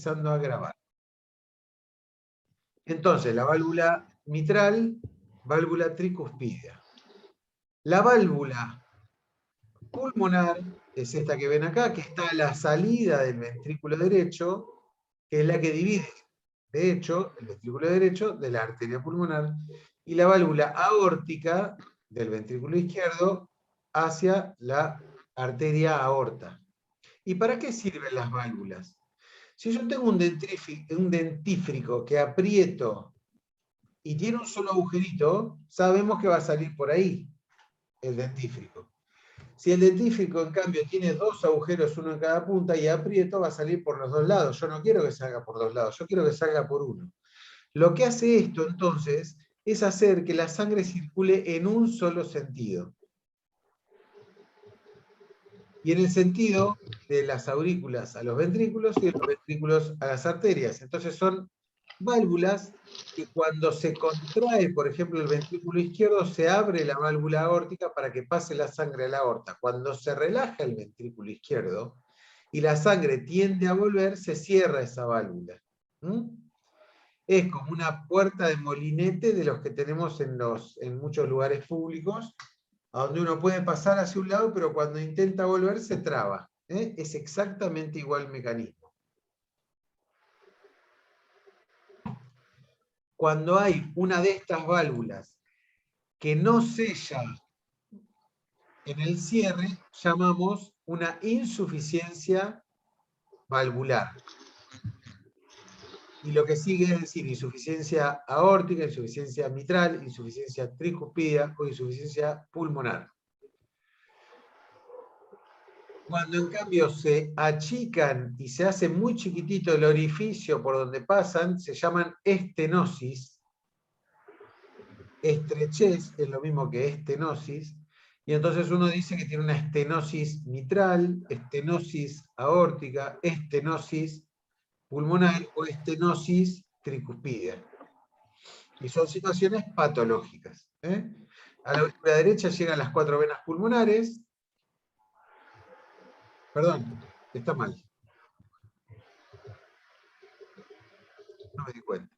empezando a grabar. Entonces, la válvula mitral, válvula tricuspidea. La válvula pulmonar es esta que ven acá, que está a la salida del ventrículo derecho, que es la que divide, de hecho, el ventrículo derecho de la arteria pulmonar, y la válvula aórtica del ventrículo izquierdo hacia la arteria aorta. ¿Y para qué sirven las válvulas? Si yo tengo un dentífrico que aprieto y tiene un solo agujerito, sabemos que va a salir por ahí el dentífrico. Si el dentífrico, en cambio, tiene dos agujeros, uno en cada punta, y aprieto, va a salir por los dos lados. Yo no quiero que salga por dos lados, yo quiero que salga por uno. Lo que hace esto, entonces, es hacer que la sangre circule en un solo sentido. Y en el sentido de las aurículas a los ventrículos y de los ventrículos a las arterias. Entonces son válvulas que cuando se contrae, por ejemplo, el ventrículo izquierdo, se abre la válvula aórtica para que pase la sangre a la aorta. Cuando se relaja el ventrículo izquierdo y la sangre tiende a volver, se cierra esa válvula. Es como una puerta de molinete de los que tenemos en muchos lugares públicos, a donde uno puede pasar hacia un lado, pero cuando intenta volver se traba. Es exactamente igual el mecanismo. Cuando hay una de estas válvulas que no sella en el cierre, llamamos una insuficiencia valvular. Y lo que sigue es decir insuficiencia aórtica, insuficiencia mitral, insuficiencia tricuspidea o insuficiencia pulmonar. Cuando en cambio se achican y se hace muy chiquitito el orificio por donde pasan, se llaman estenosis. Estrechez es lo mismo que estenosis. Y entonces uno dice que tiene una estenosis mitral, estenosis aórtica, estenosis pulmonar o estenosis tricuspidea. Y son situaciones patológicas. A la aurícula derecha llegan las 4 venas pulmonares. Perdón, está mal. No me di cuenta.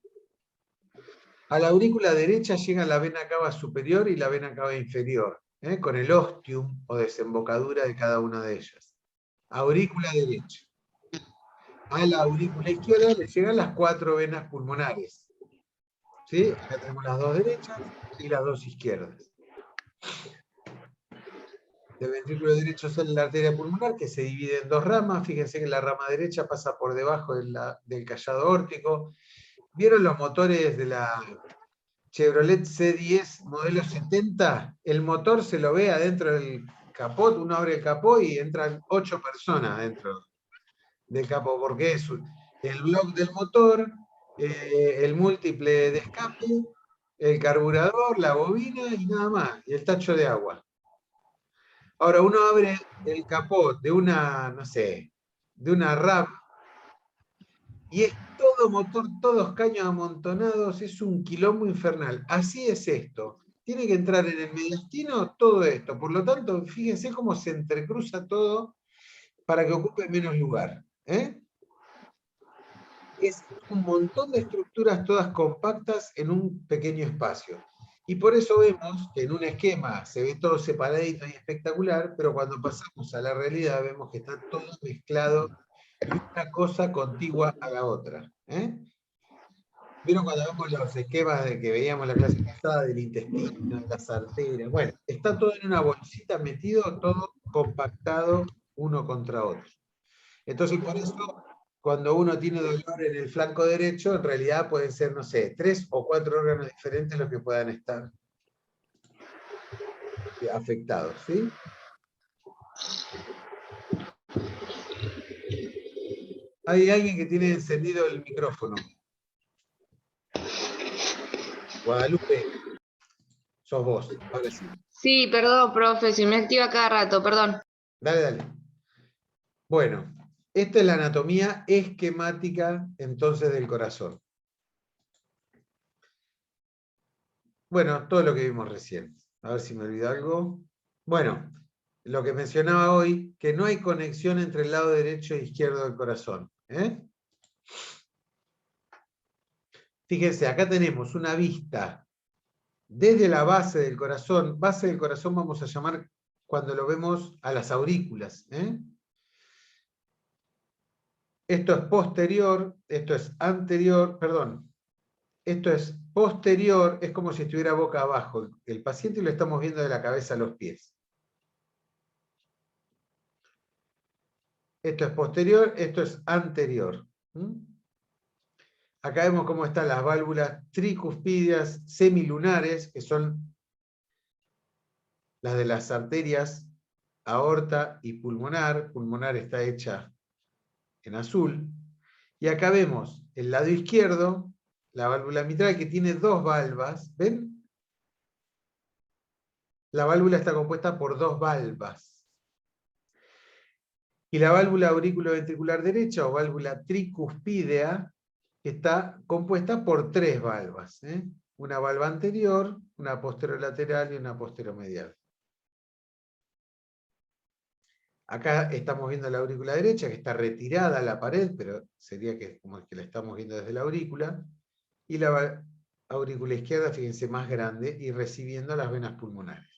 A la aurícula derecha llega la vena cava superior y la vena cava inferior, con el ostium o desembocadura de cada una de ellas. Aurícula derecha. A la aurícula izquierda le llegan las 4 venas pulmonares. ¿Sí? Acá tenemos las 2 derechas y las 2 izquierdas. Del ventrículo derecho sale la arteria pulmonar, que se divide en 2 ramas. Fíjense que la rama derecha pasa por debajo del callado aórtico. ¿Vieron los motores de la Chevrolet C10 modelo 70? El motor se lo ve adentro del capot, uno abre el capó y entran 8 personas dentro del capó, porque es el bloque del motor, el múltiple de escape, el carburador, la bobina y nada más, y el tacho de agua. Ahora uno abre el capó de una, no sé, de una RAM, y es todo motor, todos caños amontonados, es un quilombo infernal. Así es esto. Tiene que entrar en el mediastino todo esto. Por lo tanto, fíjense cómo se entrecruza todo para que ocupe menos lugar. Es un montón de estructuras todas compactas en un pequeño espacio. Y por eso vemos que en un esquema se ve todo separadito y espectacular, pero cuando pasamos a la realidad vemos que está todo mezclado y una cosa contigua a la otra. ¿Vieron cuando vemos los esquemas de que veíamos la clase pasada del intestino, de las arterias? Bueno, está todo en una bolsita metido, todo compactado uno contra otro. Entonces, por eso, cuando uno tiene dolor en el flanco derecho, en realidad pueden ser, no sé, 3 o 4 órganos diferentes los que puedan estar afectados, ¿sí? Hay alguien que tiene encendido el micrófono. Guadalupe, sos vos, ahora sí. Sí, perdón, profe, se me activa cada rato, perdón. Dale, dale. Bueno, esta es la anatomía esquemática entonces del corazón. Bueno, todo lo que vimos recién. A ver si me olvidó algo. Bueno, lo que mencionaba hoy, que no hay conexión entre el lado derecho e izquierdo del corazón. Fíjense, acá tenemos una vista desde la base del corazón vamos a llamar cuando lo vemos a las aurículas. Esto es posterior, esto es anterior, perdón, esto es posterior, es como si estuviera boca abajo. El paciente lo estamos viendo de la cabeza a los pies. Esto es posterior, esto es anterior. Acá vemos cómo están las válvulas tricuspídeas semilunares, que son las de las arterias aorta y pulmonar. Pulmonar está hecha en azul. Y acá vemos el lado izquierdo, la válvula mitral, que tiene dos valvas. ¿Ven? La válvula está compuesta por dos valvas. Y la válvula auriculoventricular derecha, o válvula tricuspídea, está compuesta por tres valvas. Una valva anterior, una posterolateral y una posteromedial. Acá estamos viendo la aurícula derecha, que está retirada a la pared, pero sería que como que la estamos viendo desde la aurícula. Y la aurícula izquierda, fíjense, más grande y recibiendo las venas pulmonares.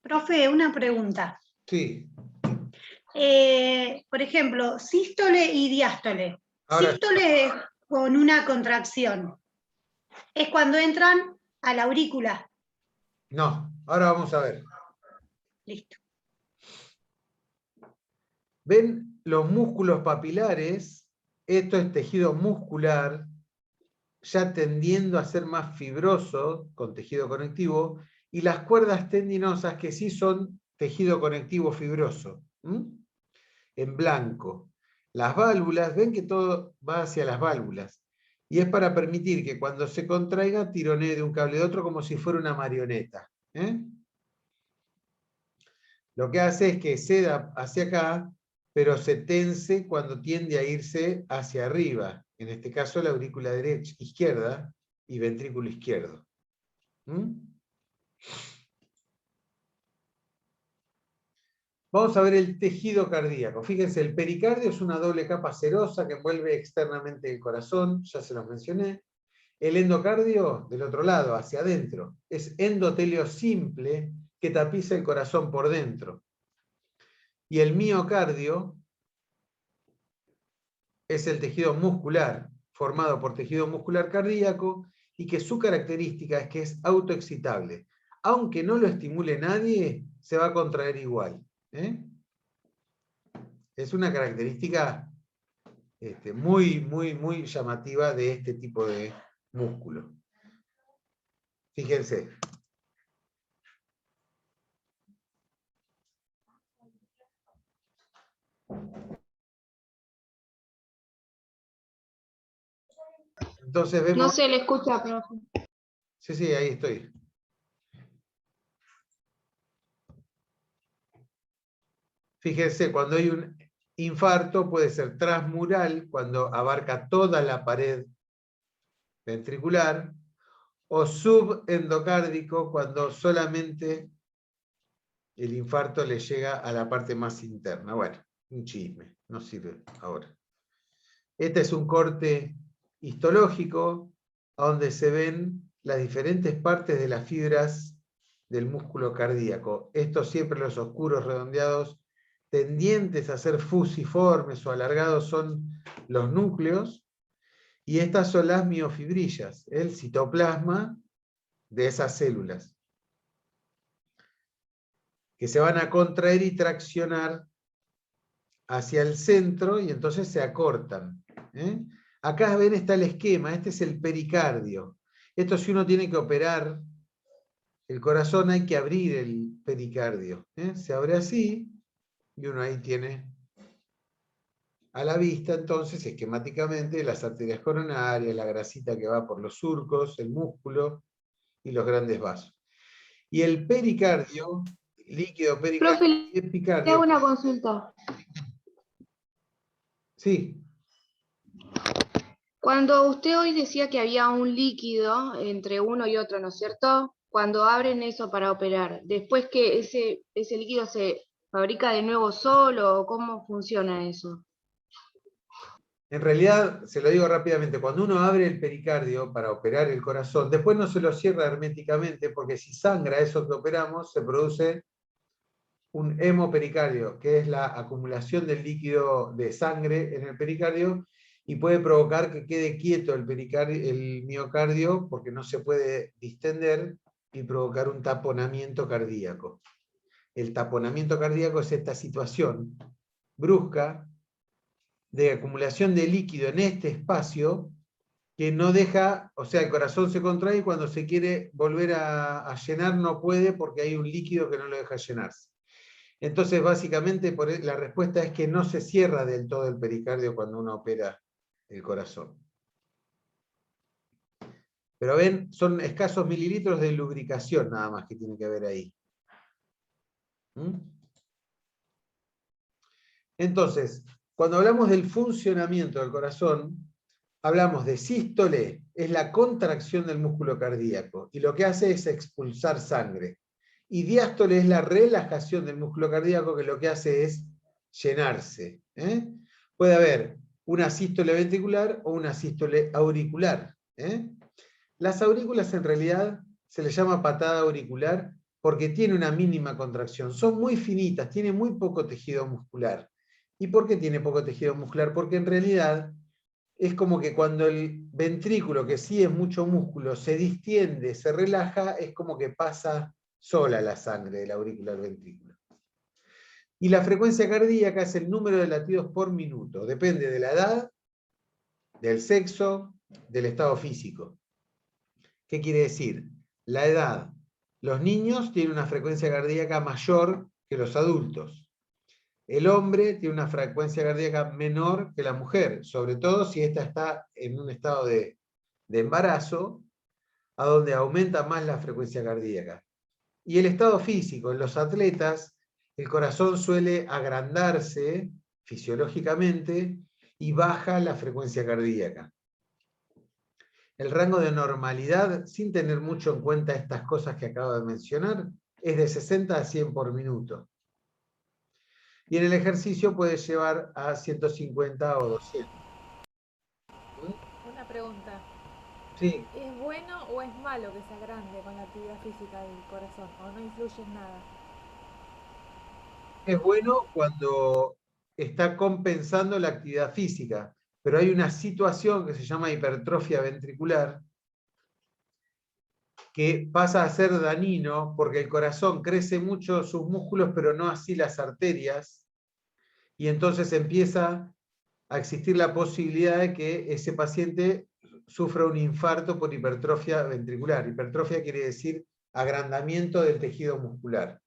Profe, una pregunta. Sí. Por ejemplo, sístole y diástole. Ahora, sístole con una contracción. Es cuando entran a la aurícula. no, ahora vamos a ver. Listo. ¿Ven los músculos papilares? Esto es tejido muscular, ya tendiendo a ser más fibroso, con tejido conectivo, y las cuerdas tendinosas que sí son tejido conectivo fibroso, en blanco. Las válvulas, ven que todo va hacia las válvulas, y es para permitir que cuando se contraiga tironee de un cable de otro como si fuera una marioneta. Lo que hace es que ceda hacia acá, pero se tense cuando tiende a irse hacia arriba. En este caso la aurícula derecha, izquierda y ventrículo izquierdo. Vamos a ver el tejido cardíaco. Fíjense, el pericardio es una doble capa serosa que envuelve externamente el corazón, ya se los mencioné. El endocardio, del otro lado, hacia adentro, es endotelio simple que tapiza el corazón por dentro. Y el miocardio es el tejido muscular, formado por tejido muscular cardíaco, y que su característica es que es autoexcitable. Aunque no lo estimule nadie, se va a contraer igual. Es una característica muy, muy, muy llamativa de este tipo de músculo. Fíjense. Entonces vemos... No se le escucha, profe. Sí, sí, ahí estoy. Fíjense, cuando hay un infarto puede ser transmural, cuando abarca toda la pared ventricular, o subendocárdico, cuando solamente el infarto le llega a la parte más interna. Bueno, un chisme, no sirve ahora. Este es un corte histológico donde se ven las diferentes partes de las fibras del músculo cardíaco. Estos siempre los oscuros redondeados tendientes a ser fusiformes o alargados son los núcleos, y estas son las miofibrillas, el citoplasma de esas células, que se van a contraer y traccionar hacia el centro y entonces se acortan. Acá ven, está el esquema, este es el pericardio. Esto, si uno tiene que operar el corazón, hay que abrir el pericardio. Se abre así y uno ahí tiene a la vista, entonces, esquemáticamente, las arterias coronarias, la grasita que va por los surcos, el músculo y los grandes vasos. Y el pericardio, líquido pericardio Profe, y le epicardio... hago una consulta. Sí. Cuando usted hoy decía que había un líquido entre uno y otro, ¿no es cierto? Cuando abren eso para operar, después que ese líquido se fabrica de nuevo solo? ¿Cómo funciona eso? En realidad, se lo digo rápidamente, cuando uno abre el pericardio para operar el corazón, después no se lo cierra herméticamente, porque si sangra eso que operamos, se produce un hemopericardio, que es la acumulación del líquido de sangre en el pericardio, y puede provocar que quede quieto el miocardio, porque no se puede distender, y provocar un taponamiento cardíaco. El taponamiento cardíaco es esta situación brusca de acumulación de líquido en este espacio que no deja, o sea, el corazón se contrae y cuando se quiere volver a llenar no puede porque hay un líquido que no lo deja llenarse. Entonces, básicamente, la respuesta es que no se cierra del todo el pericardio cuando uno opera el corazón. Pero ven, son escasos mililitros de lubricación nada más que tiene que ver ahí. ¿Mm? Entonces, cuando hablamos del funcionamiento del corazón, hablamos de sístole, es la contracción del músculo cardíaco, y lo que hace es expulsar sangre. Y diástole es la relajación del músculo cardíaco, que lo que hace es llenarse. Puede haber una sístole ventricular o una sístole auricular. Las aurículas en realidad se les llama patada auricular porque tiene una mínima contracción. Son muy finitas, tiene muy poco tejido muscular. ¿Y por qué tiene poco tejido muscular? Porque en realidad es como que cuando el ventrículo, que sí es mucho músculo, se distiende, se relaja, es como que pasa sola la sangre de la aurícula al ventrículo. Y la frecuencia cardíaca es el número de latidos por minuto. Depende de la edad, del sexo, del estado físico. ¿Qué quiere decir? La edad. Los niños tienen una frecuencia cardíaca mayor que los adultos. El hombre tiene una frecuencia cardíaca menor que la mujer, sobre todo si ésta está en un estado de embarazo, a donde aumenta más la frecuencia cardíaca. Y el estado físico, en los atletas, el corazón suele agrandarse fisiológicamente y baja la frecuencia cardíaca. El rango de normalidad, sin tener mucho en cuenta estas cosas que acabo de mencionar, es de 60 a 100 por minuto. Y en el ejercicio puede llevar a 150 o 200. Una pregunta. Sí, ¿Es bueno o es malo que se agrande con la actividad física del corazón? ¿O no influye en nada? es bueno cuando está compensando la actividad física, pero hay una situación que se llama hipertrofia ventricular que pasa a ser dañino porque el corazón crece mucho sus músculos, pero no así las arterias, y entonces empieza a existir la posibilidad de que ese paciente sufra un infarto por hipertrofia ventricular. Hipertrofia quiere decir agrandamiento del tejido muscular.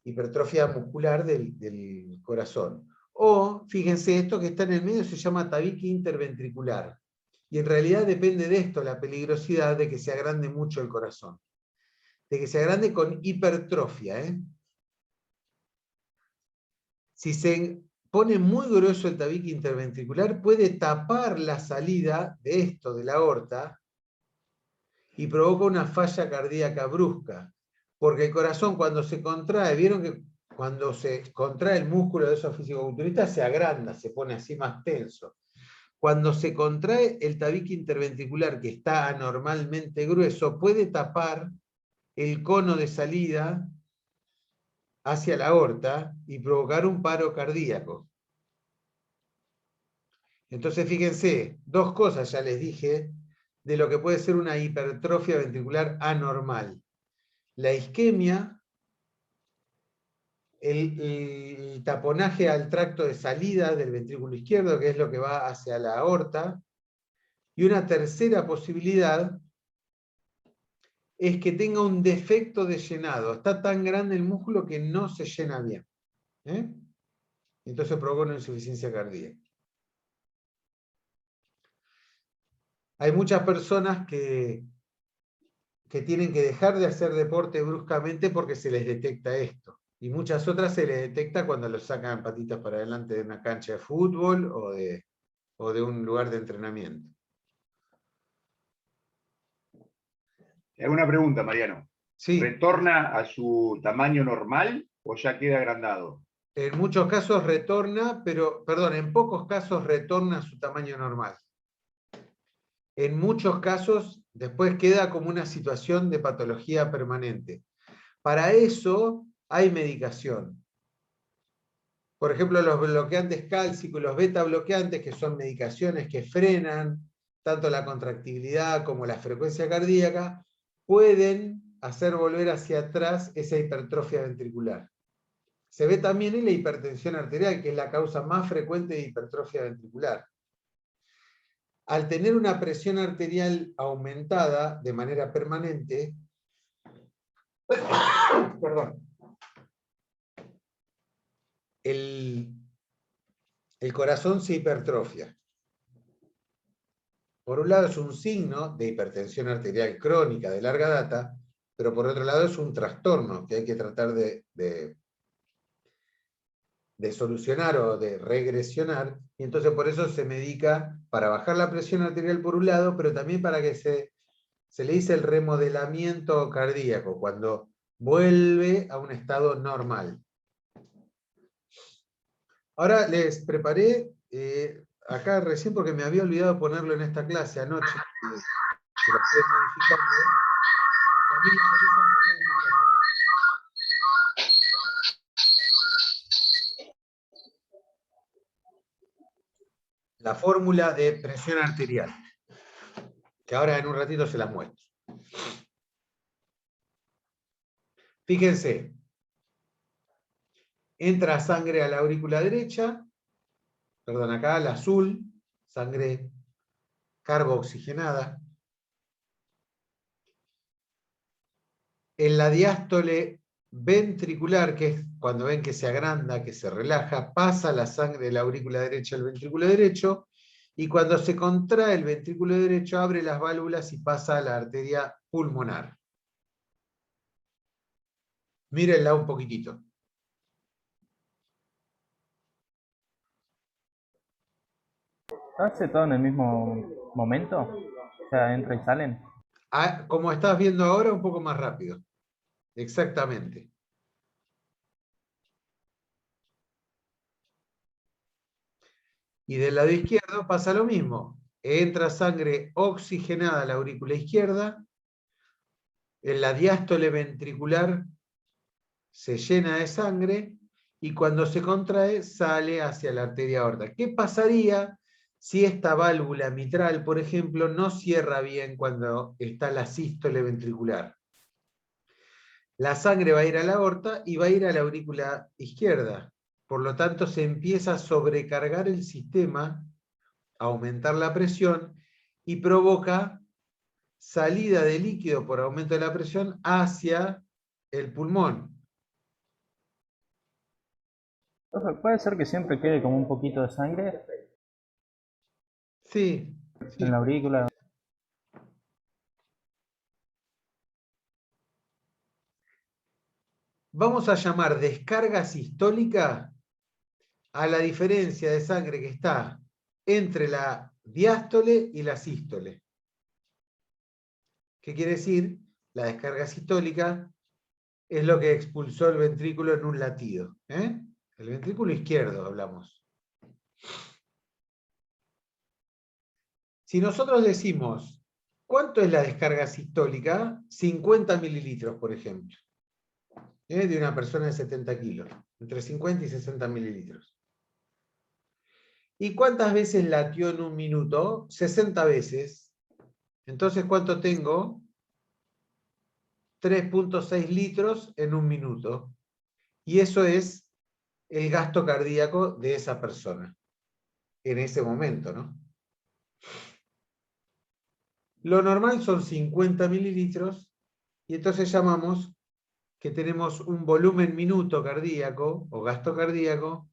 Hipertrofia muscular del corazón. O, fíjense, esto que está en el medio se llama tabique interventricular. Y en realidad depende de esto la peligrosidad de que se agrande mucho el corazón. De que se agrande con hipertrofia. Si se pone muy grueso el tabique interventricular, puede tapar la salida de esto, de la aorta, y provoca una falla cardíaca brusca. Porque el corazón cuando se contrae, vieron que cuando se contrae el músculo de esos fisicoculturistas se agranda, se pone así más tenso. Cuando se contrae el tabique interventricular, que está anormalmente grueso, puede tapar el cono de salida hacia la aorta y provocar un paro cardíaco. Entonces, fíjense, dos cosas ya les dije de lo que puede ser una hipertrofia ventricular anormal. La isquemia, el taponaje al tracto de salida del ventrículo izquierdo, que es lo que va hacia la aorta, y una tercera posibilidad es que tenga un defecto de llenado. Está tan grande el músculo que no se llena bien. Entonces provoca una insuficiencia cardíaca. Hay muchas personas que tienen que dejar de hacer deporte bruscamente porque se les detecta esto. Y muchas otras se les detecta cuando los sacan patitas para adelante de una cancha de fútbol o de un lugar de entrenamiento. Te hago una pregunta, Mariano. Sí, ¿Retorna a su tamaño normal ¿O ya queda agrandado? En muchos casos retorna, perdón, en pocos casos retorna a su tamaño normal. En muchos casos después queda como una situación de patología permanente. Para eso hay medicación. Por ejemplo, los bloqueantes cálcicos y los beta bloqueantes, que son medicaciones que frenan tanto la contractibilidad como la frecuencia cardíaca, pueden hacer volver hacia atrás esa hipertrofia ventricular. Se ve también en la hipertensión arterial, que es la causa más frecuente de hipertrofia ventricular. Al tener una presión arterial aumentada de manera permanente, perdón, el corazón se hipertrofia. Por un lado es un signo de hipertensión arterial crónica de larga data, pero por otro lado es un trastorno que hay que tratar de solucionar o de regresionar, y entonces por eso se medica para bajar la presión arterial por un lado, pero también para que se le dice el remodelamiento cardíaco, cuando vuelve a un estado normal. Ahora les preparé, acá recién porque me había olvidado ponerlo en esta clase anoche, que lo estoy modificando. Camila, ¿querés enseñar en tu clase? La fórmula de presión arterial, que ahora en un ratito se las muestro. Fíjense, entra sangre a la aurícula derecha, perdón, acá la azul, sangre carbooxigenada. En la diástole ventricular, que es cuando ven que se agranda, que se relaja, pasa la sangre de la aurícula derecha al ventrículo derecho, y cuando se contrae el ventrículo derecho abre las válvulas y pasa a la arteria pulmonar. Mírenla un poquitito. ¿Hace todo en el mismo momento? O sea, entra y salen. Ah, como estás viendo ahora, un poco más rápido. Exactamente. Y del lado izquierdo pasa lo mismo. Entra sangre oxigenada a la aurícula izquierda. En la diástole ventricular se llena de sangre y cuando se contrae sale hacia la arteria aorta. ¿Qué pasaría si esta válvula mitral, por ejemplo, no cierra bien cuando está la sístole ventricular? La sangre va a ir a la aorta y va a ir a la aurícula izquierda. Por lo tanto, se empieza a sobrecargar el sistema, a aumentar la presión y provoca salida de líquido por aumento de la presión hacia el pulmón. Profe, ¿puede ser que siempre quede como un poquito de sangre Sí, sí. en la aurícula? Vamos a llamar descarga sistólica a la diferencia de sangre que está entre la diástole y la sístole. ¿Qué quiere decir? La descarga sistólica es lo que expulsó el ventrículo en un latido. El ventrículo izquierdo hablamos. Si nosotros decimos, ¿cuánto es la descarga sistólica? 50 mililitros, por ejemplo. De una persona de 70 kilos. Entre 50 y 60 mililitros. ¿Y cuántas veces latió en un minuto? 60 veces. Entonces, ¿cuánto tengo? 3.6 litros en un minuto. Y eso es el gasto cardíaco de esa persona. En ese momento, ¿no? Lo normal son 50 mililitros. Y entonces llamamos que tenemos un volumen minuto cardíaco o gasto cardíaco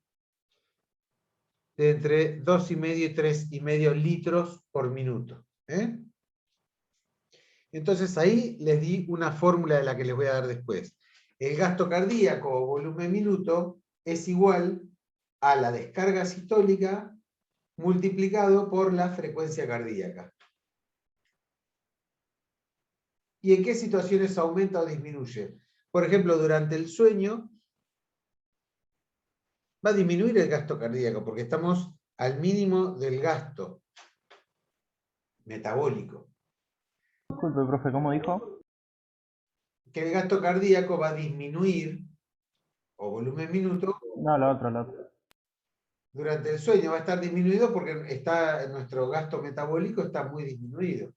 de entre 2,5 y 3,5 litros por minuto. Entonces ahí les di una fórmula de la que les voy a dar después. El gasto cardíaco o volumen minuto es igual a la descarga sistólica multiplicado por la frecuencia cardíaca. ¿Y en qué situaciones aumenta o disminuye? Por ejemplo, durante el sueño va a disminuir el gasto cardíaco, porque estamos al mínimo del gasto metabólico. Disculpe, profe, ¿cómo dijo? Que el gasto cardíaco va a disminuir, o volumen minuto, No, lo otro. durante el sueño. Va a estar disminuido porque nuestro gasto metabólico está muy disminuido.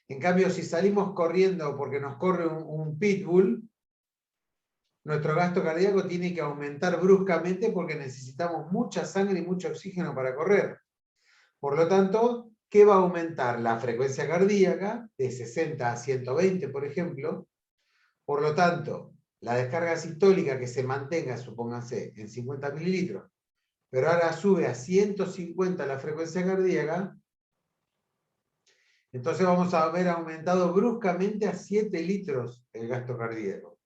En cambio, si salimos corriendo porque nos corre un pitbull, nuestro gasto cardíaco tiene que aumentar bruscamente porque necesitamos mucha sangre y mucho oxígeno para correr. Por lo tanto, ¿qué va a aumentar? La frecuencia cardíaca de 60 a 120, por ejemplo. Por lo tanto, la descarga sistólica que se mantenga, supónganse, en 50 mililitros, pero ahora sube a 150 la frecuencia cardíaca, entonces vamos a ver aumentado bruscamente a 7 litros el gasto cardíaco.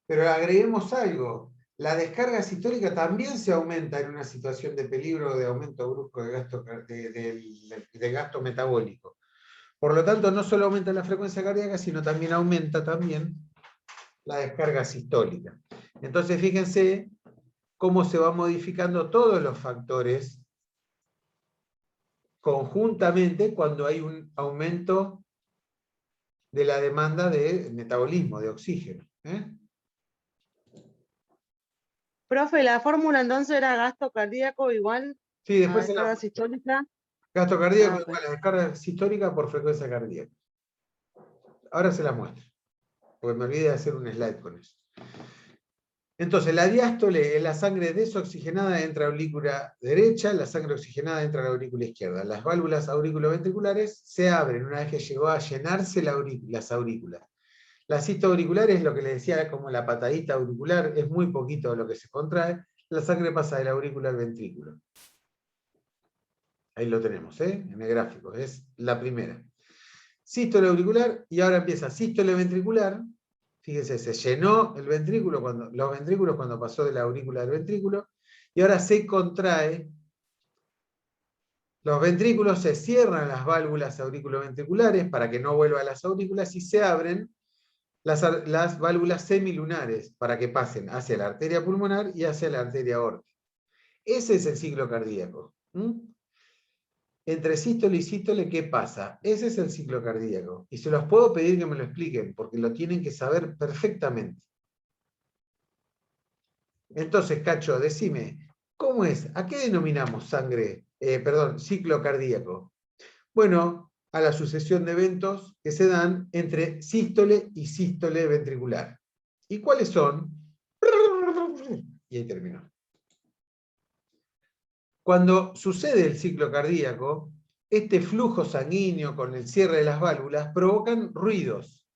Pero agreguemos algo, la descarga sistólica también se aumenta en una situación de peligro de aumento brusco del gasto metabólico. Por lo tanto, no solo aumenta la frecuencia cardíaca, sino también aumenta la descarga sistólica. Entonces, fíjense cómo se van modificando todos los factores conjuntamente cuando hay un aumento de la demanda de metabolismo, de oxígeno. Profe, la fórmula entonces era gasto cardíaco igual Sí, a después descarga sistólica. gasto cardíaco ok. igual a descarga sistólica por frecuencia cardíaca. Ahora se la muestro, porque me olvidé de hacer un slide con eso. Entonces, la diástole es la sangre desoxigenada entra a la aurícula derecha, la sangre oxigenada entra a la aurícula izquierda. Las válvulas auriculoventriculares se abren una vez que llegó a llenarse las aurículas. La cista auricular es lo que les decía como la patadita auricular, es muy poquito lo que se contrae. La sangre pasa de la aurícula al ventrículo. Ahí lo tenemos, en el gráfico, es la primera. Sístole auricular, y ahora empieza sístole ventricular. Fíjense, se llenó los ventrículos cuando pasó de la aurícula al ventrículo, y ahora se contrae. Los ventrículos se cierran las válvulas auriculoventriculares para que no vuelva a las aurículas, y se abren las válvulas semilunares para que pasen hacia la arteria pulmonar y hacia la arteria aórtica. Ese es el ciclo cardíaco. Entre sístole y sístole, ¿qué pasa? Ese es el ciclo cardíaco. Y se los puedo pedir que me lo expliquen, porque lo tienen que saber perfectamente. Entonces, Cacho, decime, ¿cómo es? ¿A qué denominamos ciclo cardíaco? Bueno, a la sucesión de eventos que se dan entre sístole y sístole ventricular. ¿Y cuáles son? Y ahí terminó. Cuando sucede el ciclo cardíaco, este flujo sanguíneo con el cierre de las válvulas provocan ruidos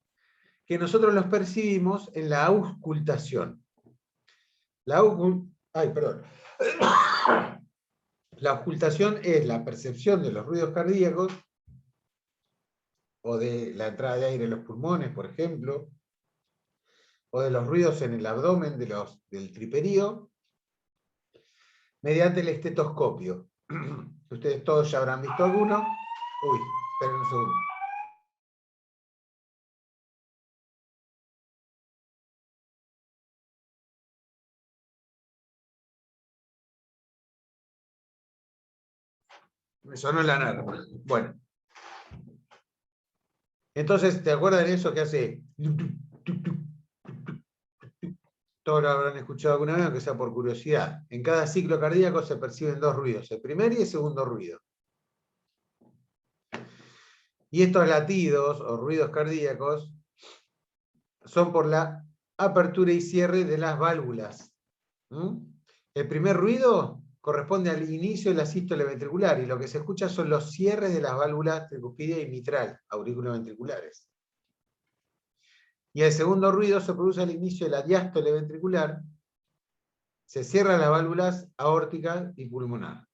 que nosotros los percibimos en la auscultación. La auscultación es la percepción de los ruidos cardíacos o de la entrada de aire en los pulmones, por ejemplo, o de los ruidos en el abdomen del triperío, mediante el estetoscopio. Ustedes todos ya habrán visto alguno. Uy, esperen un segundo. Me sonó la alarma. Bueno. Entonces, ¿te acuerdan de eso que hace? Todos lo habrán escuchado alguna vez, aunque sea por curiosidad. En cada ciclo cardíaco se perciben dos ruidos, el primer y el segundo ruido. Y estos latidos o ruidos cardíacos son por la apertura y cierre de las válvulas. El primer ruido corresponde al inicio de la sístole ventricular, y lo que se escucha son los cierres de las válvulas tricuspidea y mitral, auriculoventriculares. Y el segundo ruido se produce al inicio de la diástole ventricular, se cierran las válvulas aórtica y pulmonar.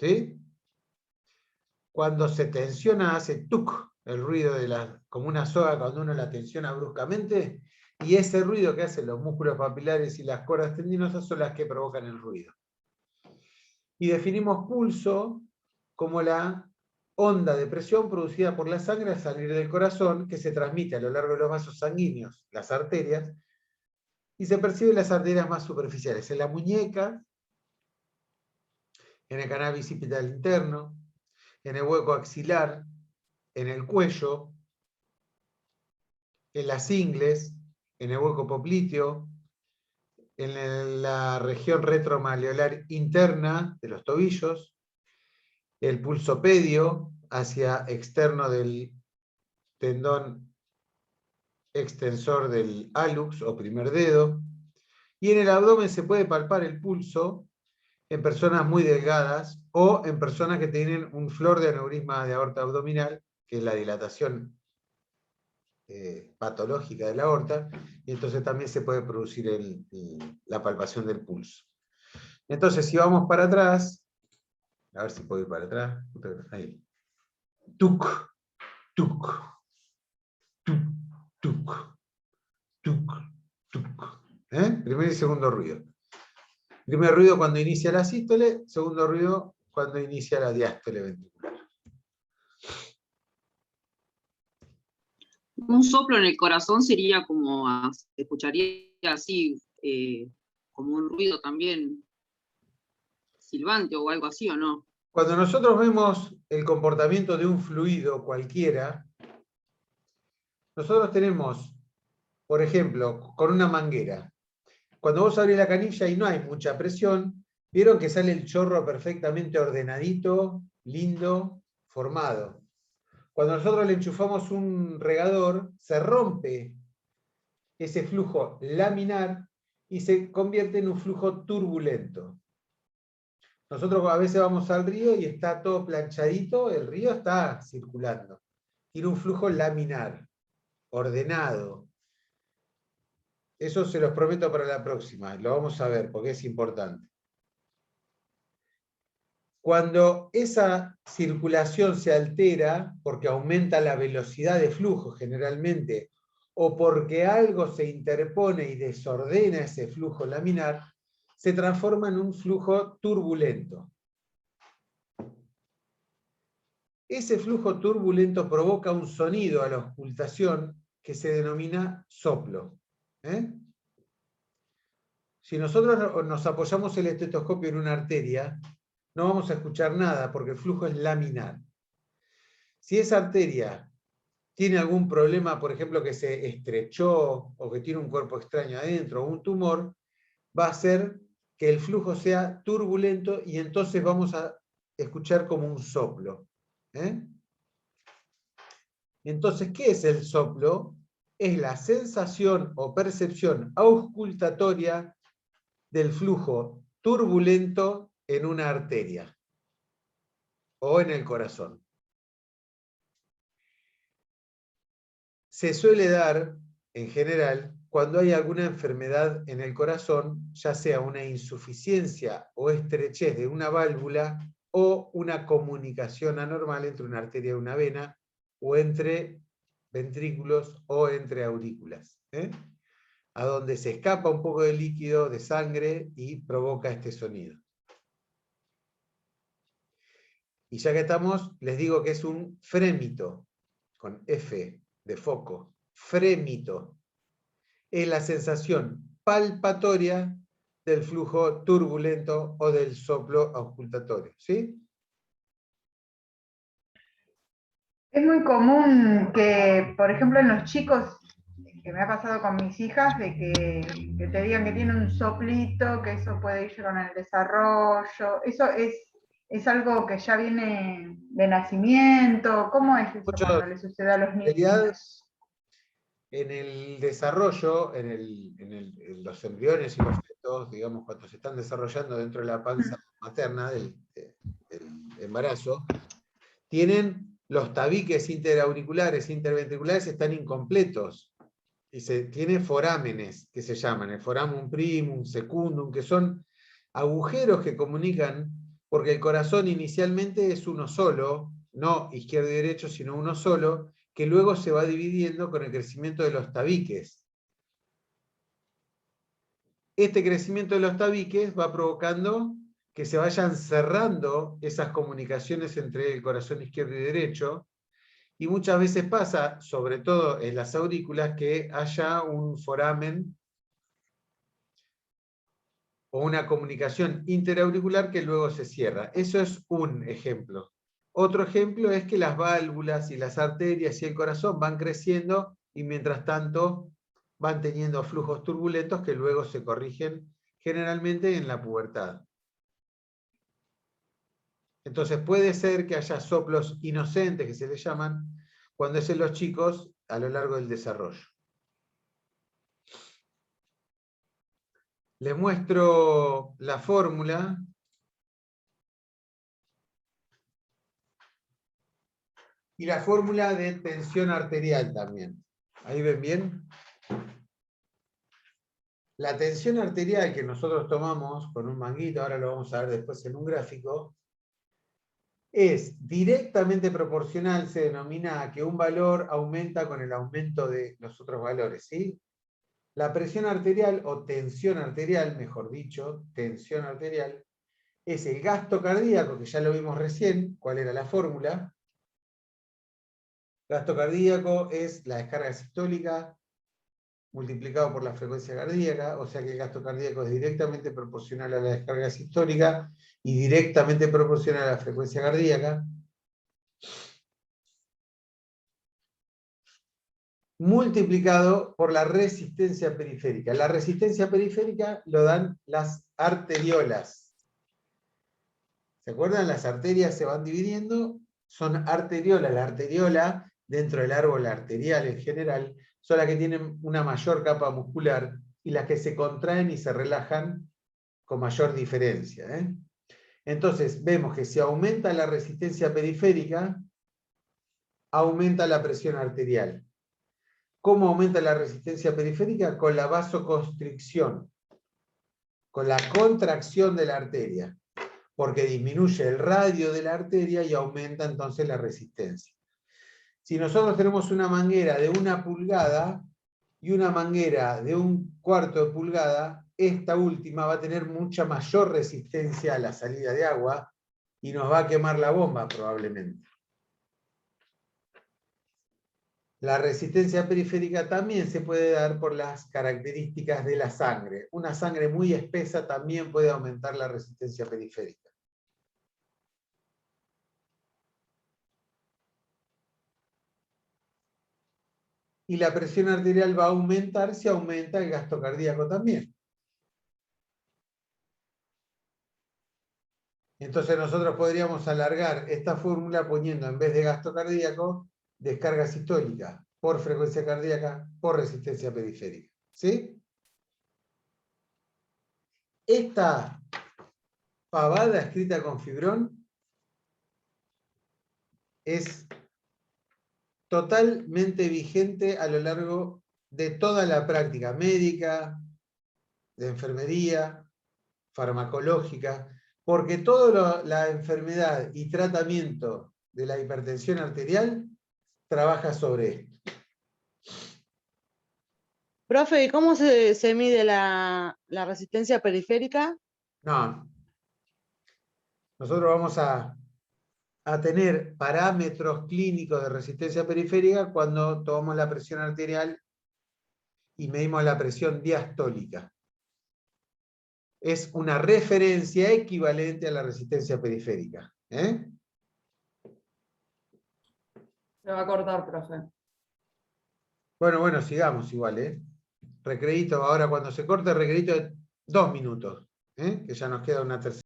¿Sí? Cuando se tensiona, hace tuc, el ruido como una soga cuando uno la tensiona bruscamente, y ese ruido que hacen los músculos papilares y las cuerdas tendinosas son las que provocan el ruido. Y definimos pulso como la onda de presión producida por la sangre al salir del corazón, que se transmite a lo largo de los vasos sanguíneos, las arterias, y se perciben las arterias más superficiales, en la muñeca, en el canal bicipital interno, en el hueco axilar, en el cuello, en las ingles, en el hueco popliteo, en la región retromaleolar interna de los tobillos, el pulsopedio hacia externo del tendón extensor del hallux o primer dedo, y en el abdomen se puede palpar el pulso en personas muy delgadas o en personas que tienen un flor de aneurisma de aorta abdominal, que es la dilatación patológica de la aorta, y entonces también se puede producir la palpación del pulso. Entonces, si vamos para atrás, a ver si puedo ir para atrás, ahí. Tuc, tuc, tuc, tuc, tuc, tuc. Primer y segundo ruido. Primer ruido cuando inicia la sístole, segundo ruido cuando inicia la diástole ventricular. Un soplo en el corazón sería como, se escucharía así, como un ruido también silbante o algo así, ¿o no? Cuando nosotros vemos el comportamiento de un fluido cualquiera, nosotros tenemos, por ejemplo, con una manguera, cuando vos abrís la canilla y no hay mucha presión, vieron que sale el chorro perfectamente ordenadito, lindo, formado. Cuando nosotros le enchufamos un regador, se rompe ese flujo laminar y se convierte en un flujo turbulento. Nosotros a veces vamos al río y está todo planchadito, el río está circulando. Tiene un flujo laminar, ordenado. Eso se los prometo para la próxima, lo vamos a ver porque es importante. Cuando esa circulación se altera, porque aumenta la velocidad de flujo generalmente, o porque algo se interpone y desordena ese flujo laminar, se transforma en un flujo turbulento. Ese flujo turbulento provoca un sonido a la auscultación que se denomina soplo. Si nosotros nos apoyamos el estetoscopio en una arteria, no vamos a escuchar nada porque el flujo es laminar. Si esa arteria tiene algún problema, por ejemplo, que se estrechó o que tiene un cuerpo extraño adentro o un tumor, va a hacer que el flujo sea turbulento y entonces vamos a escuchar como un soplo. Entonces, ¿qué es el soplo? Es la sensación o percepción auscultatoria del flujo turbulento en una arteria o en el corazón. Se suele dar, en general, cuando hay alguna enfermedad en el corazón, ya sea una insuficiencia o estrechez de una válvula o una comunicación anormal entre una arteria y una vena, o entre ventrículos o entre aurículas, a donde se escapa un poco de líquido, de sangre, y provoca este sonido. Y ya que estamos, les digo que es un frémito, con F de foco, frémito. Es la sensación palpatoria del flujo turbulento o del soplo auscultatorio, ¿sí? Es muy común que, por ejemplo, en los chicos, que me ha pasado con mis hijas, de que te digan que tienen un soplito, que eso puede ir con el desarrollo. ¿Eso es algo que ya viene de nacimiento? ¿Cómo es eso cuando le sucede a los niños? En el desarrollo, en los embriones y los fetos, digamos, cuando se están desarrollando dentro de la panza materna del embarazo, tienen los tabiques interauriculares, interventriculares, están incompletos. Y se tiene forámenes, que se llaman, el foramen primum, secundum, que son agujeros que comunican, porque el corazón inicialmente es uno solo, no izquierdo y derecho, sino uno solo, que luego se va dividiendo con el crecimiento de los tabiques. Este crecimiento de los tabiques va provocando que se vayan cerrando esas comunicaciones entre el corazón izquierdo y derecho, y muchas veces pasa, sobre todo en las aurículas, que haya un foramen o una comunicación interauricular que luego se cierra. Eso es un ejemplo. Otro ejemplo es que las válvulas y las arterias y el corazón van creciendo y mientras tanto van teniendo flujos turbulentos que luego se corrigen generalmente en la pubertad. Entonces puede ser que haya soplos inocentes, que se les llaman, cuando es en los chicos a lo largo del desarrollo. Les muestro la fórmula. Y la fórmula de tensión arterial también. ¿Ahí ven bien? La tensión arterial que nosotros tomamos con un manguito, ahora lo vamos a ver después en un gráfico, es directamente proporcional, se denomina a que un valor aumenta con el aumento de los otros valores, ¿sí? La presión arterial, o tensión arterial, mejor dicho, tensión arterial, es el gasto cardíaco, que ya lo vimos recién, ¿cuál era la fórmula? Gasto cardíaco es la descarga sistólica multiplicado por la frecuencia cardíaca, o sea que el gasto cardíaco es directamente proporcional a la descarga sistólica y directamente proporcional a la frecuencia cardíaca, multiplicado por la resistencia periférica. La resistencia periférica lo dan las arteriolas. ¿Se acuerdan? Las arterias se van dividiendo, son arteriolas. La arteriola, dentro del árbol arterial en general, son las que tienen una mayor capa muscular y las que se contraen y se relajan con mayor diferencia, ¿eh? Entonces, vemos que si aumenta la resistencia periférica, aumenta la presión arterial. ¿Cómo aumenta la resistencia periférica? Con la vasoconstricción, con la contracción de la arteria, porque disminuye el radio de la arteria y aumenta entonces la resistencia. Si nosotros tenemos una manguera de 1 pulgada y una manguera de 1/4 de pulgada, esta última va a tener mucha mayor resistencia a la salida de agua y nos va a quemar la bomba probablemente. La resistencia periférica también se puede dar por las características de la sangre. Una sangre muy espesa también puede aumentar la resistencia periférica. Y la presión arterial va a aumentar si aumenta el gasto cardíaco también. Entonces nosotros podríamos alargar esta fórmula poniendo en vez de gasto cardíaco, descarga sistólica por frecuencia cardíaca por resistencia periférica. ¿Sí? Esta pavada escrita con fibrón es totalmente vigente a lo largo de toda la práctica médica, de enfermería, farmacológica, porque toda la enfermedad y tratamiento de la hipertensión arterial trabaja sobre esto. Profe, ¿y cómo se mide la resistencia periférica? No. Nosotros vamos a tener parámetros clínicos de resistencia periférica cuando tomamos la presión arterial y medimos la presión diastólica. Es una referencia equivalente a la resistencia periférica. ¿Eh? Se va a cortar, profe. Bueno, sigamos igual, ¿eh? Recreíto, ahora cuando se corte, recreíto de 2 minutos, ¿eh? Que ya nos queda una tercera.